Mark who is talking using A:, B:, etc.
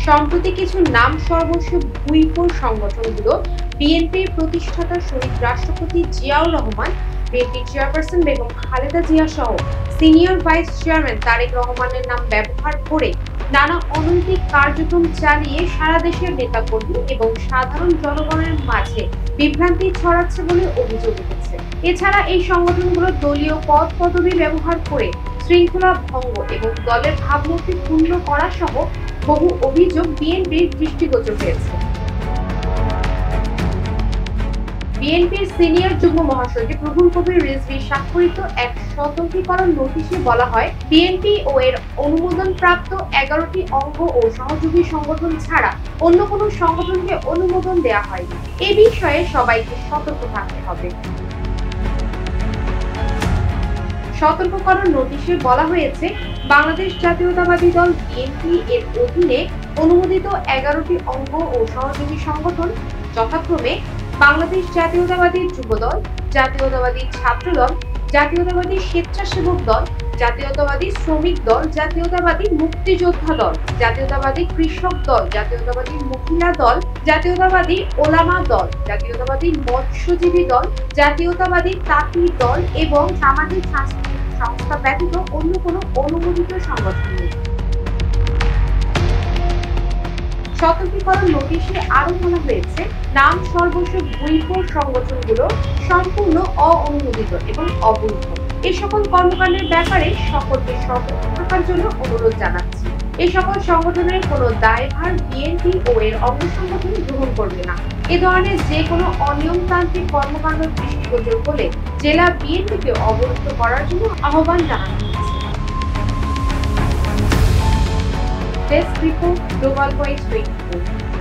A: সম্প্রতি কিছু নাম সর্বস্ব ভুইফোর সংগঠনগুলো বিএনপির প্রতিষ্ঠাতা শহীদ রাষ্ট্রপতি জিয়াউর রহমান, বিএনপি চেয়ারপারসন বেগম খালেদা জিয়া সহ সিনিয়র ভাইস চেয়ারম্যান তারেক রহমানের নাম ব্যবহার করে নানা অনৈতিক কার্যক্রম চালিয়ে সারা দেশের নেতাকর্মী এবং সাধারণ জনগণের মাঝে বিভ্রান্তি ছড়াচ্ছে বলে অভিযোগ উঠেছে। এছাড়া এই সংগঠনগুলো দলীয় পদ পদবি ব্যবহার করে শৃঙ্খলা ভঙ্গ এবং দলের ভাবমূর্তি ক্ষুণ্ণ করা সহ বহু অভিযোগ বিএনপির দৃষ্টিগোচর হয়েছে। বিএনপির সিনিয়র যুগ্ম মহাসচিব রুহুল কবির রিজভী স্বাক্ষরিত এক সতর্কীকরণ নোটিশে বলা হয়, বিএনপি ও এর অনুমোদনপ্রাপ্ত 11টি অঙ্গ ও সহযোগী সংগঠন ছাড়া অন্য কোনো সংগঠনকে অনুমোদন দেওয়া হয়নি। এ বিষয়ে সবাইকে সতর্ক থাকতে হবে। সতর্কীকরণ নোটিশে বলা হয়েছে, বাংলাদেশ জাতীয়তাবাদী দল বিএনপি এর অধীনে অনুমোদিত 11টি অঙ্গ ও সহযোগী সংগঠন যথাক্রমে বাংলাদেশ জাতীয়তাবাদী যুবদল, জাতীয়তাবাদী ছাত্রদল, জাতীয়তাবাদী স্বেচ্ছাসেবক দল, জাতীয়তাবাদী শ্রমিক দল, জাতীয়তাবাদী মুক্তিযোদ্ধা দল, জাতীয়তাবাদী কৃষক দল, জাতীয়তাবাদী মহিলা দল, জাতীয়তাবাদী ওলামা দল, জাতীয়তাবাদী মৎস্যজীবী দল, জাতীয়তাবাদী তাঁতি দল এবং সামাজিক সাংস্কৃতিক সংস্থা ব্যতীত অন্য কোনো অনুমোদিত সংগঠন নেই। সতর্কীকরণ নোটিশে আরো বলা হয়েছে, নাম সর্বস্ব ভুইফোর সংগঠনগুলো সম্পূর্ণ অঅনুমোদিত এবং অবৈধ। এই সকল কর্মকাণ্ডের ব্যাপারে সকলকে সতর্ক থাকার জন্য অনুরোধ জানাচ্ছি। এই সকল সংগঠনের কোনো দায়ভার বিএনপি ও এর অঙ্গ সংগঠন গ্রহণ করবে না। এ ধরনের যে কোনো অনিয়মতান্ত্রিক কর্মকাণ্ড দৃষ্টিগোচর হলে জেলা বিএনপিকে অবরুদ্ধ করার জন্য আহ্বান জানানো হয়েছে। Desk report, global voice 24।